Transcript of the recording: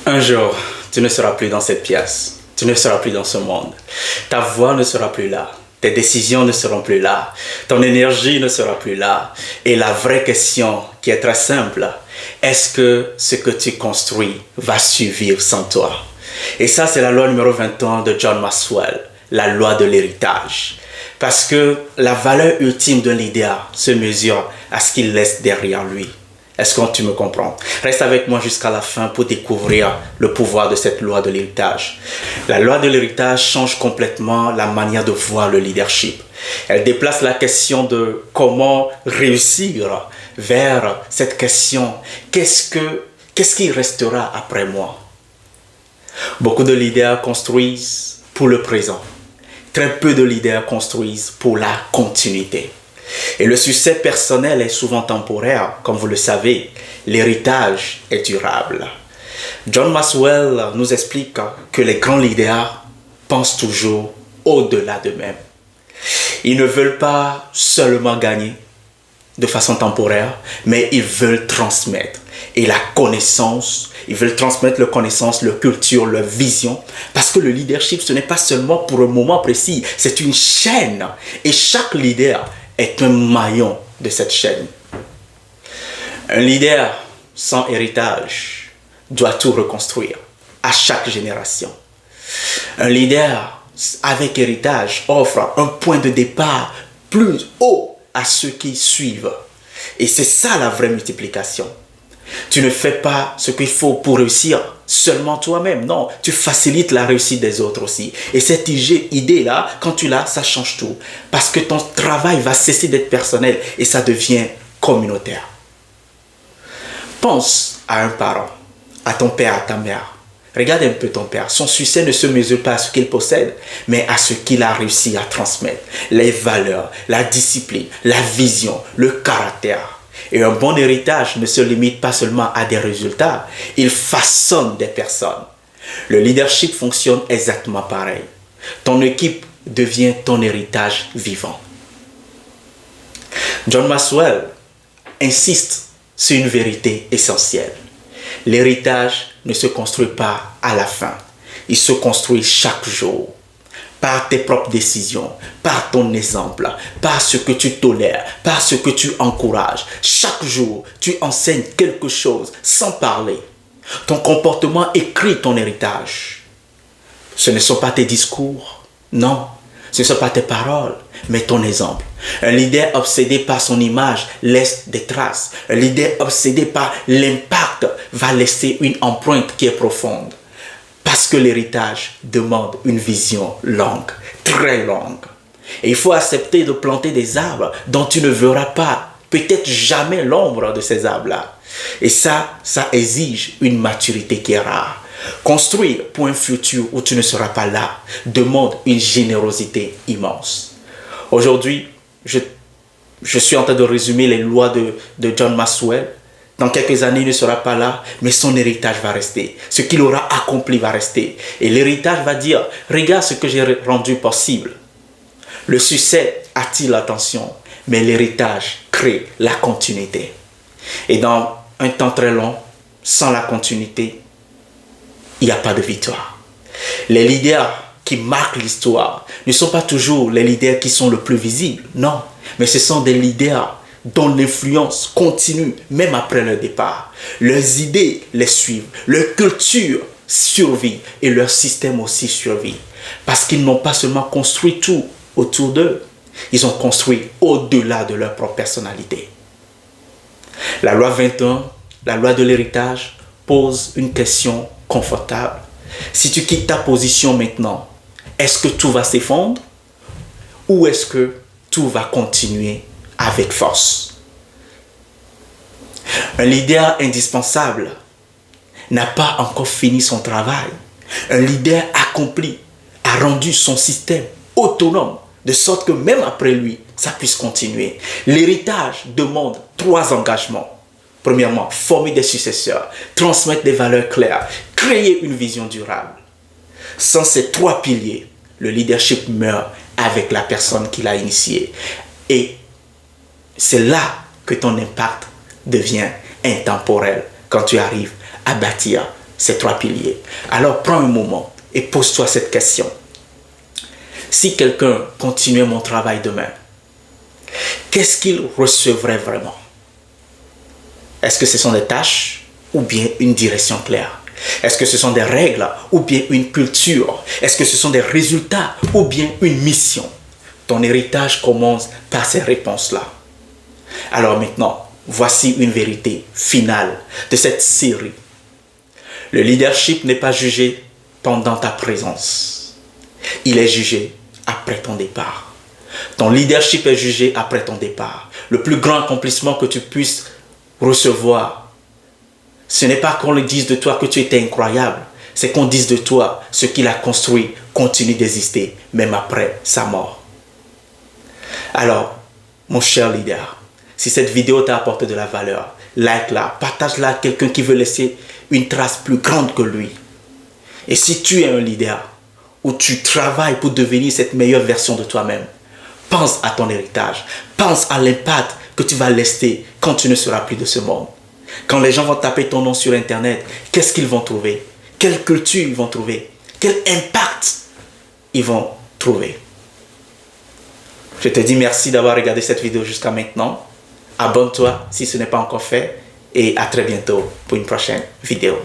Un jour, tu ne seras plus dans cette pièce. Tu ne seras plus dans ce monde. Ta voix ne sera plus là. Tes décisions ne seront plus là. Ton énergie ne sera plus là. Et la vraie question qui est très simple, est-ce que ce que tu construis va survivre sans toi? Et ça, c'est la loi numéro 21 de John Maxwell, la loi de l'héritage. Parce que la valeur ultime d'un leader se mesure à ce qu'il laisse derrière lui. Est-ce que tu me comprends? Reste avec moi jusqu'à la fin pour découvrir le pouvoir de cette loi de l'héritage. La loi de l'héritage change complètement la manière de voir le leadership. Elle déplace la question de comment réussir vers cette question. Qu'est-ce qui restera après moi? Beaucoup de leaders construisent pour le présent. Très peu de leaders construisent pour la continuité. Et le succès personnel est souvent temporaire, comme vous le savez. L'héritage est durable. John Maxwell nous explique que les grands leaders pensent toujours au-delà d'eux-mêmes. Ils ne veulent pas seulement gagner de façon temporaire, mais ils veulent transmettre. Et la connaissance, ils veulent transmettre leur connaissance, leur culture, leur vision. Parce que le leadership, ce n'est pas seulement pour un moment précis, c'est une chaîne. Et chaque leader est un maillon de cette chaîne. Un leader sans héritage doit tout reconstruire à chaque génération. Un leader avec héritage offre un point de départ plus haut à ceux qui suivent. Et c'est ça la vraie multiplication. Tu ne fais pas ce qu'il faut pour réussir seulement toi-même. Non, tu facilites la réussite des autres aussi. Et cette idée-là, quand tu l'as, ça change tout. Parce que ton travail va cesser d'être personnel et ça devient communautaire. Pense à un parent, à ton père, à ta mère. Regarde un peu ton père. Son succès ne se mesure pas à ce qu'il possède, mais à ce qu'il a réussi à transmettre. Les valeurs, la discipline, la vision, le caractère. Et un bon héritage ne se limite pas seulement à des résultats, il façonne des personnes. Le leadership fonctionne exactement pareil. Ton équipe devient ton héritage vivant. John Maxwell insiste sur une vérité essentielle. L'héritage ne se construit pas à la fin, il se construit chaque jour. Par tes propres décisions, par ton exemple, par ce que tu tolères, par ce que tu encourages. Chaque jour, tu enseignes quelque chose sans parler. Ton comportement écrit ton héritage. Ce ne sont pas tes discours, non. Ce ne sont pas tes paroles, mais ton exemple. Un leader obsédé par son image laisse des traces. Un leader obsédé par l'impact va laisser une empreinte qui est profonde. Parce que l'héritage demande une vision longue, très longue. Et il faut accepter de planter des arbres dont tu ne verras pas, peut-être jamais l'ombre de ces arbres-là. Et ça exige une maturité qui est rare. Construire pour un futur où tu ne seras pas là demande une générosité immense. Aujourd'hui, je suis en train de résumer les lois de John Maxwell. Dans quelques années, il ne sera pas là, mais son héritage va rester. Ce qu'il aura accompli va rester. Et l'héritage va dire, regarde ce que j'ai rendu possible. Le succès attire l'attention, mais l'héritage crée la continuité. Et dans un temps très long, sans la continuité, il n'y a pas de victoire. Les leaders qui marquent l'histoire ne sont pas toujours les leaders qui sont le plus visibles, non. Mais ce sont des leaders dont l'influence continue même après leur départ. Leurs idées les suivent, leur culture survit et leur système aussi survit. Parce qu'ils n'ont pas seulement construit tout autour d'eux, ils ont construit au-delà de leur propre personnalité. La loi 21, la loi de l'héritage, pose une question confortable. Si tu quittes ta position maintenant, est-ce que tout va s'effondrer ou est-ce que tout va continuer avec force? Un leader indispensable n'a pas encore fini son travail. Un leader accompli a rendu son système autonome, de sorte que même après lui, ça puisse continuer. L'héritage demande 3 engagements. Premièrement, former des successeurs, transmettre des valeurs claires, créer une vision durable. Sans ces 3 piliers, le leadership meurt avec la personne qui l'a initié. Et c'est là que ton impact devient intemporel quand tu arrives à bâtir ces trois piliers. Alors prends un moment et pose-toi cette question. Si quelqu'un continuait mon travail demain, qu'est-ce qu'il recevrait vraiment? Est-ce que ce sont des tâches ou bien une direction claire? Est-ce que ce sont des règles ou bien une culture? Est-ce que ce sont des résultats ou bien une mission? Ton héritage commence par ces réponses-là. Alors maintenant, voici une vérité finale de cette série. Le leadership n'est pas jugé pendant ta présence. Il est jugé après ton départ. Ton leadership est jugé après ton départ. Le plus grand accomplissement que tu puisses recevoir, ce n'est pas qu'on le dise de toi que tu étais incroyable, c'est qu'on dise de toi ce qu'il a construit continue d'exister même après sa mort. Alors, mon cher leader, si cette vidéo t'a apporté de la valeur, like-la, partage-la à quelqu'un qui veut laisser une trace plus grande que lui. Et si tu es un leader ou tu travailles pour devenir cette meilleure version de toi-même, pense à ton héritage, pense à l'impact que tu vas laisser quand tu ne seras plus de ce monde. Quand les gens vont taper ton nom sur Internet, qu'est-ce qu'ils vont trouver? Quelle culture ils vont trouver? Quel impact ils vont trouver? Je te dis merci d'avoir regardé cette vidéo jusqu'à maintenant. Abonne-toi si ce n'est pas encore fait et à très bientôt pour une prochaine vidéo.